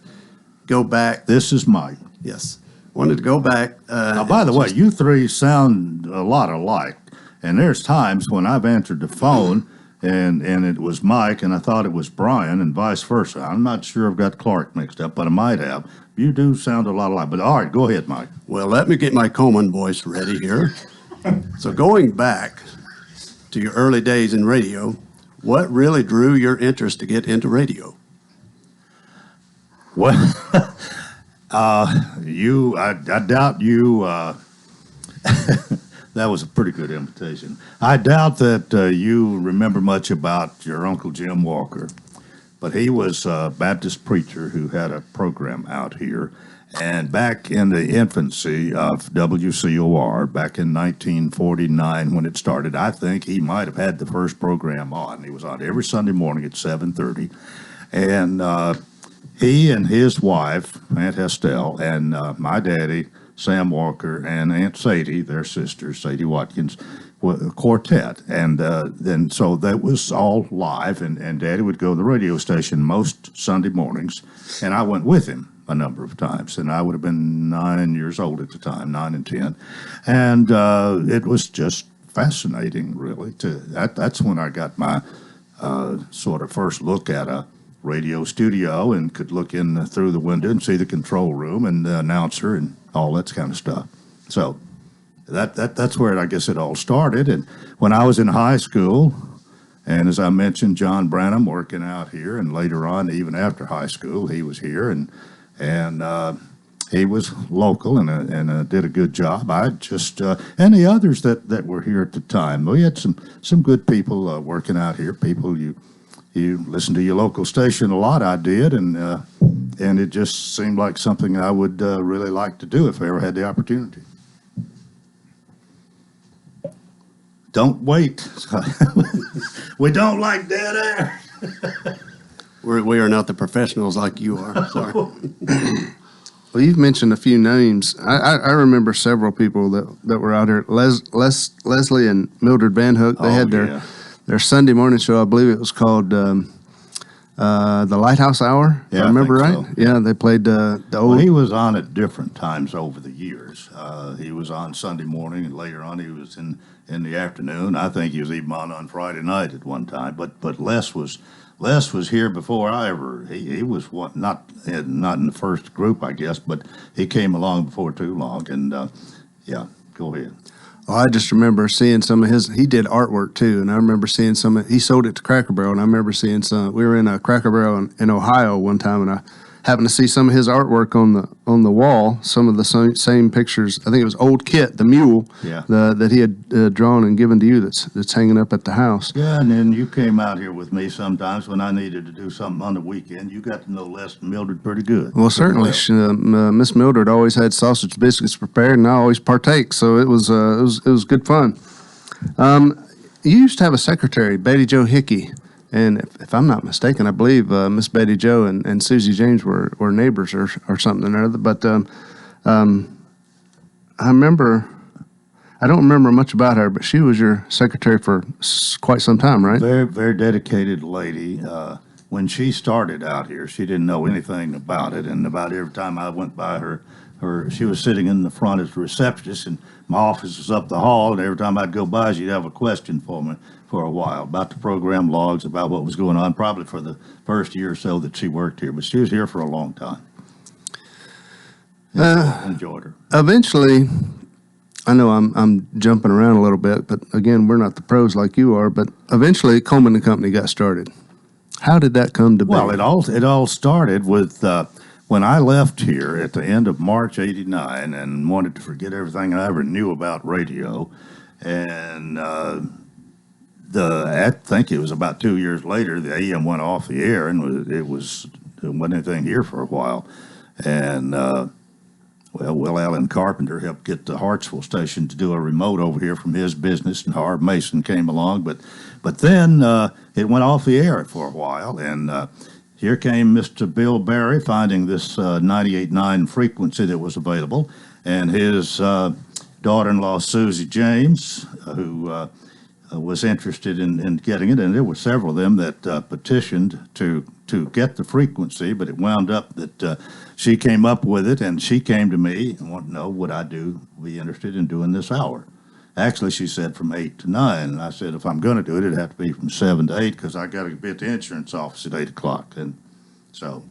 go back. This is Mike. Yes. Wanted to go back. Now, by the way, you three sound a lot alike. And there's times when I've answered the phone and it was Mike and I thought it was Brian and vice versa. I'm not sure I've got Clark mixed up, but I might have. You do sound a lot alike. But all right, go ahead, Mike. Well, let me get my Coleman voice ready here. So going back to your early days in radio, what really drew your interest to get into radio? Well, I doubt you, that was a pretty good invitation. I doubt that you remember much about your Uncle Jim Walker, but he was a Baptist preacher who had a program out here. And back in the infancy of WCOR, back in 1949 when it started, I think he might have had the first program on. He was on every Sunday morning at 7:30. And he and his wife, Aunt Estelle, and my daddy, Sam Walker, and Aunt Sadie, their sister, Sadie Watkins, a quartet. And then so that was all live, and Daddy would go to the radio station most Sunday mornings, and I went with him a number of times. And I would have been 9 years old at the time, 9 and 10. And it was just fascinating, really. That's when I got my sort of first look at a radio studio and could look in through the window and see the control room and the announcer and all that kind of stuff. So that's where I guess it all started. And when I was in high school, and as I mentioned, John Branham working out here, and later on, even after high school, he was here, and he was local and did a good job. I just and the others that were here at the time, we had some good people working out here. People you listen to your local station a lot. I did, and it just seemed like something I would really like to do if I ever had the opportunity. Don't wait. We don't like dead air. We are not the professionals like you are. Sorry. Well, you've mentioned a few names. I remember several people that were out here. Leslie and Mildred Van Hook. They had their Sunday morning show. I believe it was called the Lighthouse Hour. Yeah, if I remember right. so. Yeah, they played the old. Well, he was on at different times over the years. He was on Sunday morning, and later on he was in the afternoon. I think he was even on Friday night at one time. But Les was here before I ever. He was not in the first group, I guess, but he came along before too long. And yeah, go ahead. Oh, I just remember seeing some of his. He did artwork too, and I remember seeing some. He sold it to Cracker Barrel, and I remember seeing some. We were in a Cracker Barrel in Ohio one time, and I happened to see some of his artwork on the wall. Some of the same pictures. I think it was Old Kit, the mule, that he had drawn and given to you. That's hanging up at the house. Yeah, and then you came out here with me sometimes when I needed to do something on the weekend. You got to know Les and Mildred pretty good. Well, certainly, Miss Mildred always had sausage biscuits prepared, and I always partake. So it was good fun. You used to have a secretary, Betty Jo Hickey. And if I'm not mistaken, I believe Miss Betty Jo and Susie James were neighbors or something or other. But I remember I don't remember much about her, but she was your secretary for quite some time, right? Very, very dedicated lady. When she started out here, she didn't know anything about it, and about every time I went by she was sitting in the front as the receptionist, and my office was up the hall, and every time I'd go by, she'd have a question for me for a while about the program logs, about what was going on, probably for the first year or so that she worked here, but she was here for a long time. Enjoyed her. Eventually, I know I'm jumping around a little bit, but again, we're not the pros like you are, but eventually Coleman and Company got started. How did that come to be? Well, it all started with when I left here at the end of March '89 and wanted to forget everything I ever knew about radio, and I think it was about 2 years later the AM went off the air, and there wasn't anything here for a while, and Will Allen Carpenter helped get the Hartsville station to do a remote over here from his business, and Harv Mason came along, but then it went off the air for a while, and here came Mr. Bill Barry finding this 98.9 frequency that was available, and his daughter-in-law Susie James, who was interested in getting it, and there were several of them that petitioned to get the frequency, but it wound up that she came up with it, and she came to me and wanted to know would I be interested in doing this hour. Actually, she said from 8 to 9, and I said if I'm going to do it, it'd have to be from 7 to 8 because I got to be at the insurance office at 8 o'clock. And so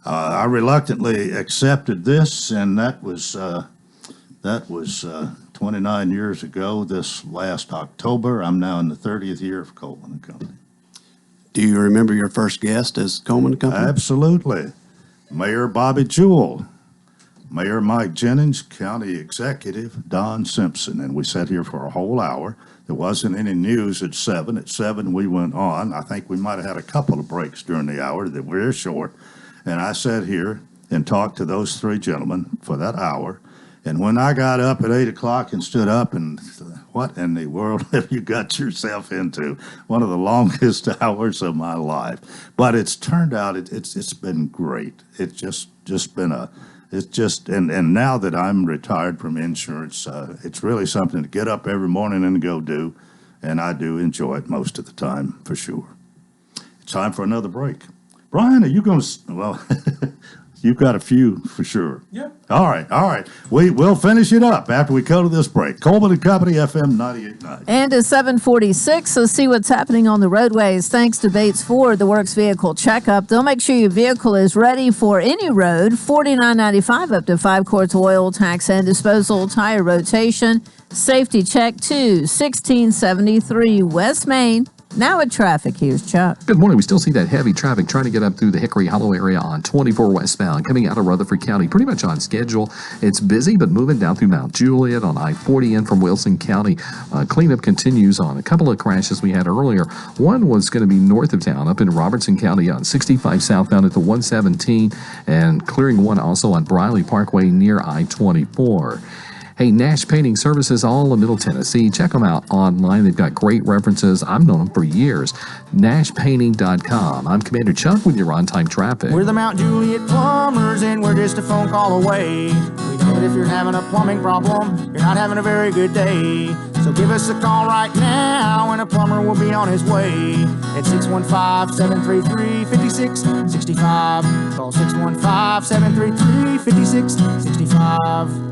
I reluctantly accepted this, and that was 29 years ago. This last October, I'm now in the 30th year of Coleman and Company. Do you remember your first guest as Coleman and Company? Absolutely. Mayor Bobby Jewell, Mayor Mike Jennings, County Executive Don Simpson, and we sat here for a whole hour. There wasn't any news at 7. At 7, we went on. I think we might have had a couple of breaks during the hour that were short, and I sat here and talked to those three gentlemen for that hour. And when I got up at 8 o'clock and stood up, and what in the world have you got yourself into? One of the longest hours of my life. But it's turned out it's been great. It's just been and now that I'm retired from insurance, it's really something to get up every morning and go do, and I do enjoy it most of the time for sure. It's time for another break. Brian, are you going to? Well. You've got a few for sure. Yep. All right. We'll finish it up after we go to this break. Coleman and Company, FM 98.9. And at 7:46, let's see what's happening on the roadways. Thanks to Bates Ford, the Works Vehicle Checkup. They'll make sure your vehicle is ready for any road. $49.95 up to 5 quarts oil, tax and disposal, tire rotation, safety check too. 1673 West Main. Now at traffic, here's Chuck. Good morning. We still see that heavy traffic trying to get up through the Hickory Hollow area on 24 westbound, coming out of Rutherford County, pretty much on schedule. It's busy, but moving down through Mount Juliet on I-40 in from Wilson County. Cleanup continues on a couple of crashes we had earlier. One was going to be north of town, up in Robertson County on 65 southbound at the 117, and clearing one also on Briley Parkway near I-24. Hey, Nash Painting Services, all in Middle Tennessee. Check them out online. They've got great references. I've known them for years. NashPainting.com. I'm Commander Chuck with your on-time traffic. We're the Mount Juliet Plumbers, and we're just a phone call away. We know that if you're having a plumbing problem, you're not having a very good day. So give us a call right now, and a plumber will be on his way. At 615-733-5665. Call 615-733-5665.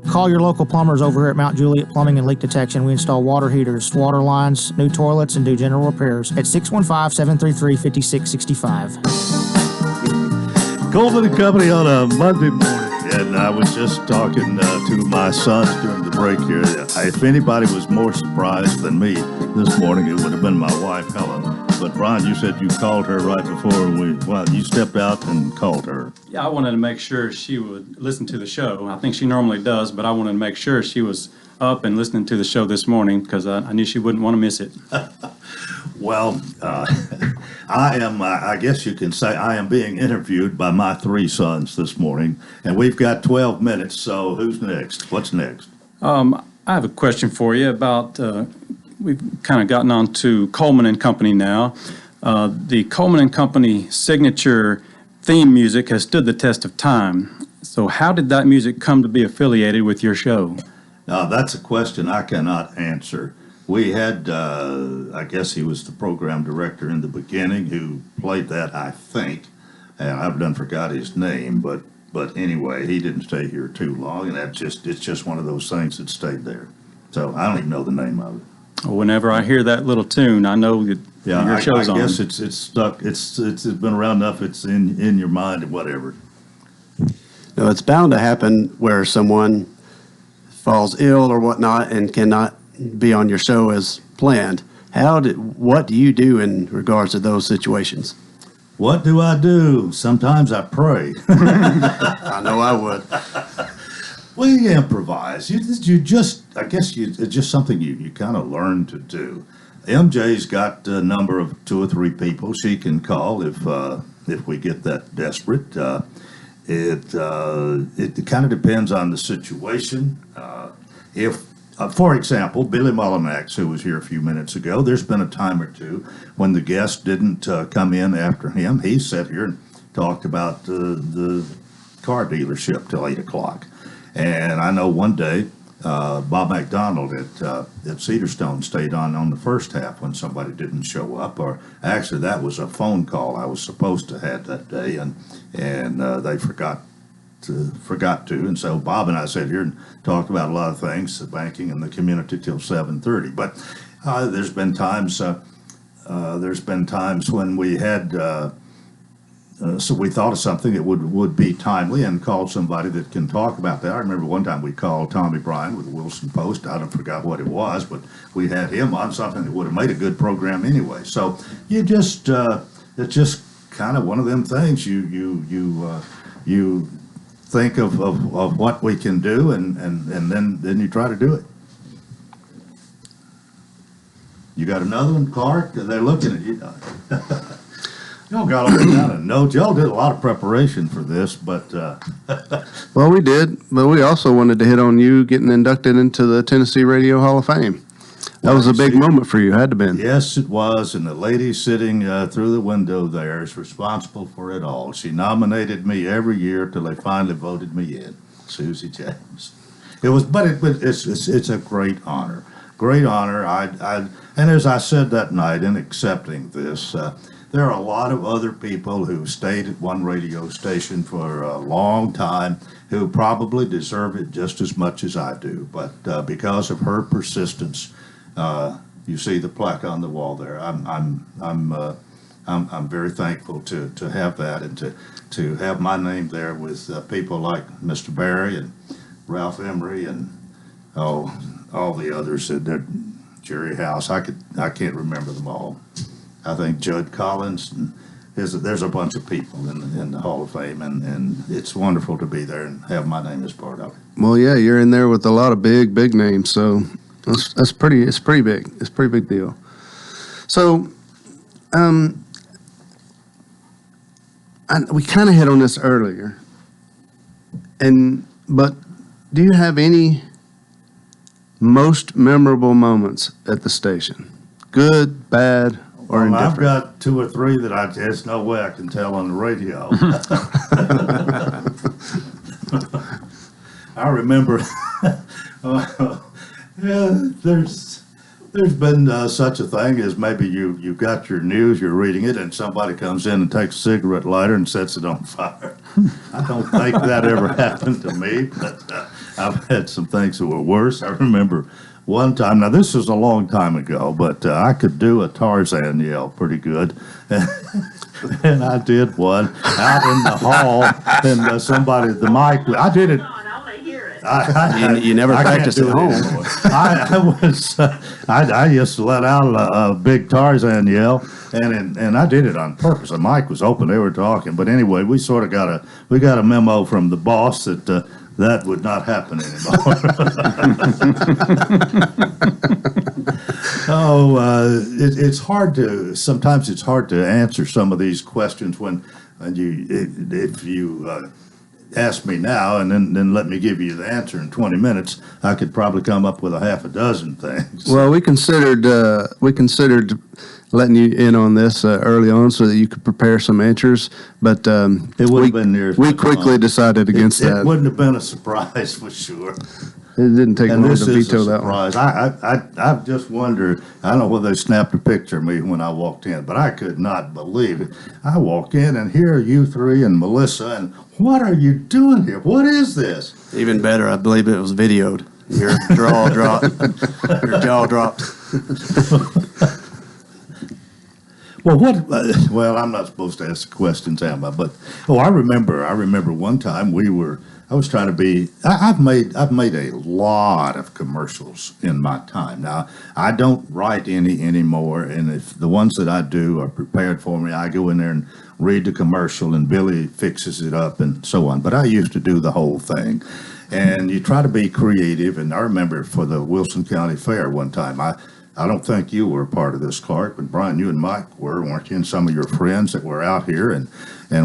Call your local plumbers over here at Mount Juliet Plumbing and Leak Detection. We install water heaters, water lines, new toilets, and do general repairs at 615-733-5665. Coleman and Company on a Monday morning, and I was just talking to my sons during the break here. If anybody was more surprised than me this morning, it would have been my wife, Helen. But Brian, you said you called her right before you stepped out and called her. Yeah, I wanted to make sure she would listen to the show. I think she normally does, but I wanted to make sure she was up and listening to the show this morning because I knew she wouldn't want to miss it. Well, I guess you can say I am being interviewed by my three sons this morning, and we've got 12 minutes, so who's next? What's next? I have a question for you about, we've kind of gotten on to Coleman and Company now. The Coleman and Company signature theme music has stood the test of time. So how did that music come to be affiliated with your show? Now, that's a question I cannot answer. We had, I guess he was the program director in the beginning who played that, I think, and I've done forgot his name, but anyway, he didn't stay here too long, and it's just one of those things that stayed there. So I don't even know the name of it. Whenever I hear that little tune, I know that your show's on. I guess it's stuck. It's been around enough. It's in your mind and whatever. No, it's bound to happen where someone falls ill or whatnot and cannot be on your show as planned. What do you do in regards to those situations? What do I do? Sometimes I pray. I know I would. We improvise. You just, I guess it's just something you kind of learn to do. MJ's got a number of 2 or 3 people she can call if we get that desperate. It kind of depends on the situation. For example, Billy Mullinax, who was here a few minutes ago, there's been a time or two when the guest didn't come in after him. He sat here and talked about the car dealership till 8 o'clock. And I know one day Bob McDonald at Cedar Stone stayed on the first half when somebody didn't show up. Or actually, that was a phone call I was supposed to have that day, and they forgot to. And so Bob and I sat here and talked about a lot of things, the banking and the community, till 7:30. But there's been times when we had. So we thought of something that would be timely and called somebody that can talk about that. I remember one time we called Tommy Bryan with the Wilson Post. I don't forgot what it was, but we had him on something that would have made a good program anyway. So you just it's just kind of one of them things. You think of what we can do, and then you try to do it. You got another one, Clark? They're looking at you. Y'all got all down a note. Y'all did a lot of preparation for this, but Well, we did, but we also wanted to hit on you getting inducted into the Tennessee Radio Hall of Fame. That was a big moment for you, had to been. Yes, it was, and the lady sitting through the window there is responsible for it all. She nominated me every year till they finally voted me in, Susie James. It's a great honor, and as I said that night in accepting this. There are a lot of other people who stayed at one radio station for a long time who probably deserve it just as much as I do. But because of her persistence, you see the plaque on the wall there. I'm very thankful to have that and to have my name there with people like Mr. Barry and Ralph Emery and all the others. Jerry House. I can't remember them all. I think Judd Collins, and there's a bunch of people in the Hall of Fame, and it's wonderful to be there and have my name as part of it. Well, yeah, you're in there with a lot of big names, so it's pretty big. It's a pretty big deal. So, we kind of hit on this earlier, but do you have any most memorable moments at the station? Good, bad, or indifferent? I've got 2 or 3 that there's no way I can tell on the radio. I remember, there's been such a thing as maybe you got your news, you're reading it, and somebody comes in and takes a cigarette lighter and sets it on fire. I don't think that ever happened to me, but I've had some things that were worse. I remember one time, now this was a long time ago, but I could do a Tarzan yell pretty good. And I did one out in the hall, and somebody, the mic, I did it. You never practiced at home. I used to let out a big Tarzan yell, and I did it on purpose. The mic was open; they were talking. But anyway, we sort of got a memo from the boss that would not happen anymore. Sometimes it's hard to answer some of these questions if you ask me now and then let me give you the answer in 20 minutes, I could probably come up with a half a dozen things. Well, we considered letting you in on this early on so that you could prepare some answers, but it would have been near. We quickly decided against that. It wouldn't have been a surprise for sure. It didn't take And long this to is veto a that one. surprise. I just wonder, I don't know whether they snapped a picture of me when I walked in, but I could not believe it. I walk in and here are you three and Melissa, and what are you doing here? What is this? Even better, I believe it was videoed. Your jaw dropped. Your jaw dropped. Well, well, I'm not supposed to ask questions, am I? But I remember one time I was trying to be. I've made a lot of commercials in my time. Now I don't write any anymore, and if the ones that I do are prepared for me, I go in there and read the commercial, and Billy fixes it up and so on. But I used to do the whole thing, and you try to be creative. And I remember for the Wilson County Fair one time, I don't think you were a part of this, Clark, but Brian, you and Mike were, weren't you? And some of your friends that were out here, and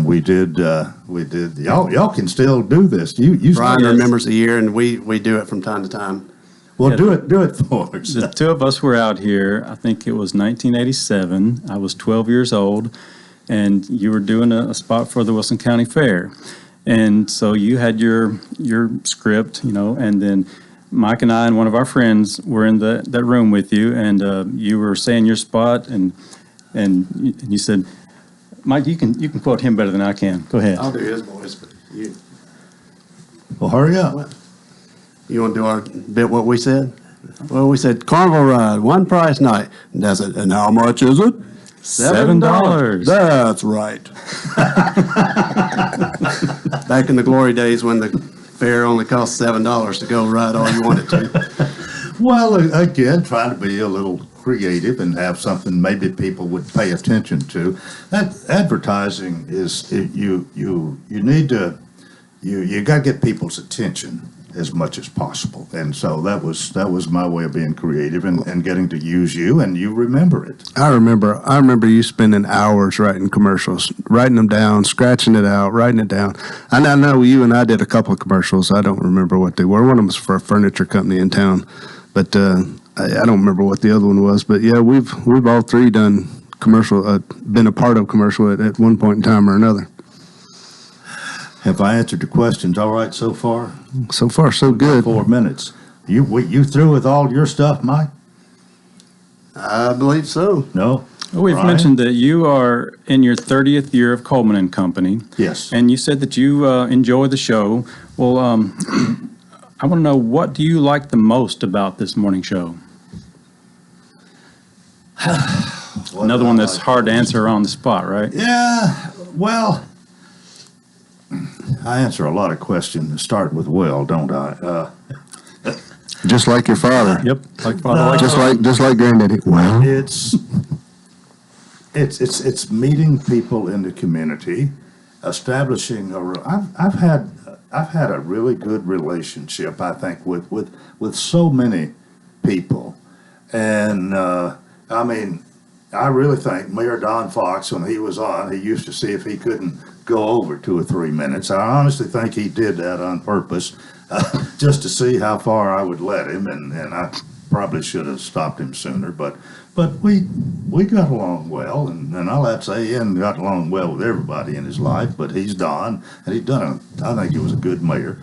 we did. Y'all can still do this. You Brian remembers the year, and we do it from time to time. Well, do it for us. The two of us were out here. I think it was 1987. I was 12 years old, and you were doing a spot for the Wilson County Fair, and so you had your script, and then Mike and I and one of our friends were in that room with you, and you were saying your spot, and you said, Mike, you can quote him better than I can. Go ahead. I'll do his voice, but you. Well, hurry up. You want to do our bit? What we said? Well, we said carnival ride, one price night. And that's it. And how much is it? $7. That's right. Back in the glory days when the fair only cost $7 to go ride all you wanted to. Well, again, trying to be a little creative and have something maybe people would pay attention to. That advertising is you need to you got to get people's attention as much as possible, and so that was my way of being creative and getting to use you, and you remember it. I remember you spending hours writing commercials, writing them down, scratching it out, writing it down. And I know you and I did a couple of commercials. I don't remember what they were. One of them was for a furniture company in town, but I don't remember what the other one was. But yeah, we've all three done commercial, been a part of commercial at one point in time or another. Have I answered the questions all right so far? So far, so good. 4 minutes. You through with all your stuff, Mike? I believe so. No? We've Brian? mentioned that you are in your 30th year of Coleman and Company. Yes. And you said that you enjoy the show. Well, I want to know, what do you like the most about this morning show? Another one that's hard to answer on the spot, right? Yeah, well, I answer a lot of questions that start with well, don't I? Just like your father. Yep. Like father. Just like granddaddy. Well, it's meeting people in the community, establishing I've had a really good relationship, I think, with so many people, and I mean, I really think Mayor Don Fox, when he was on, he used to see if he couldn't go over 2 or 3 minutes. I honestly think he did that on purpose, just to see how far I would let him, and I probably should have stopped him sooner, but we got along well, and I'll have to say he hadn't got along well with everybody in his life, but he's Don, and I think he was a good mayor.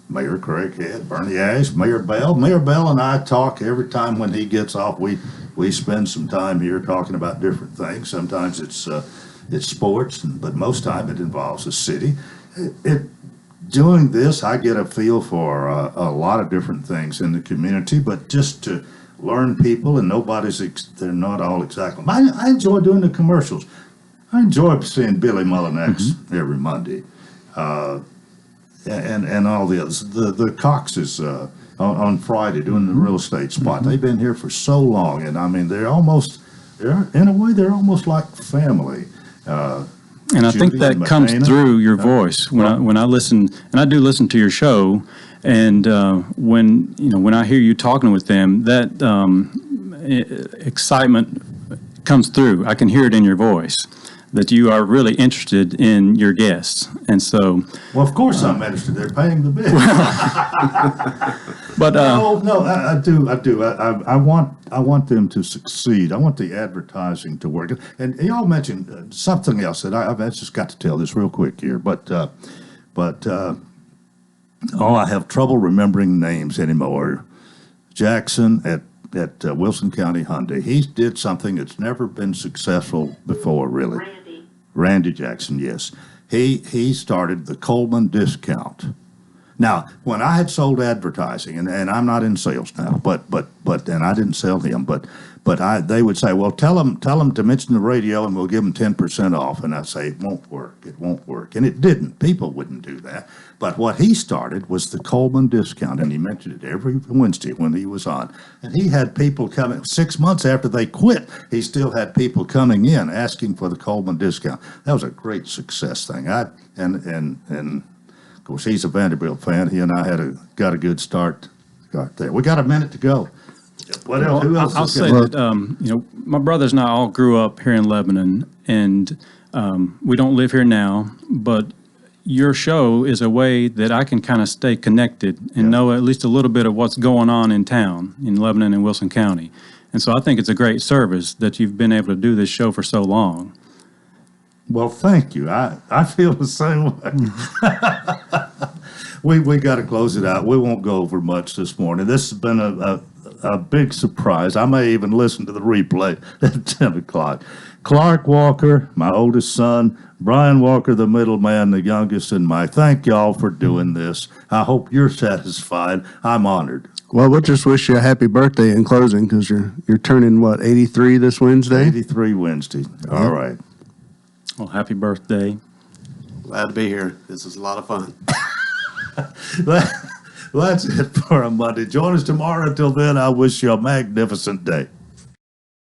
Mayor Craighead, Bernie Ash, Mayor Bell. Mayor Bell and I talk every time when he gets off. We spend some time here talking about different things. Sometimes it's sports, but most time it involves the city. Doing this, I get a feel for a lot of different things in the community, but just to learn people, and they're not all exactly. I enjoy doing the commercials. I enjoy seeing Billy Mullinex every Monday. And all the others. The Coxes on Friday doing the real estate spot. They've been here for so long, and I mean they're in a way they're almost like family. And I think that comes through your voice when I listen, and I do listen to your show, and when I hear you talking with them, that excitement comes through. I can hear it in your voice, that you are really interested in your guests, and so. Well, of course I'm interested. They're paying the bill. But no, I do. I want them to succeed. I want the advertising to work. And y'all mentioned something else that I've just got to tell this real quick here. But Oh, I have trouble remembering names anymore. Jackson at Wilson County Hyundai. He did something that's never been successful before, really. Randy Jackson, yes. He started the Coleman discount. Now, when I had sold advertising, and I'm not in sales now, but and I didn't sell him, but they would say, well, tell them to mention the radio, and we'll give them 10% off. And I say, it won't work, and it didn't. People wouldn't do that. But what he started was the Coleman discount, and he mentioned it every Wednesday when he was on. And he had people coming 6 months after they quit. He still had people coming in asking for the Coleman discount. That was a great success thing. And of course, he's a Vanderbilt fan. He and I got a good start there. We got a minute to go. What else? Who else? I'll say that my brothers and I all grew up here in Lebanon, and we don't live here now. But your show is a way that I can kind of stay connected and know at least a little bit of what's going on in town in Lebanon and Wilson County. And so I think it's a great service that you've been able to do this show for so long. Well, thank you. I feel the same way. We got to close it out. We won't go over much this morning. This has been a big surprise. I may even listen to the replay at 10 o'clock. Clark Walker, my oldest son, Brian Walker, the middle man, the youngest, and Mike. Thank y'all for doing this. I hope you're satisfied. I'm honored. Well, we'll just wish you a happy birthday in closing, because you're turning, 83 this Wednesday? 83 Wednesday. All right. Well, happy birthday. Glad to be here. This is a lot of fun. That's it for a Monday. Join us tomorrow. Until then, I wish you a magnificent day.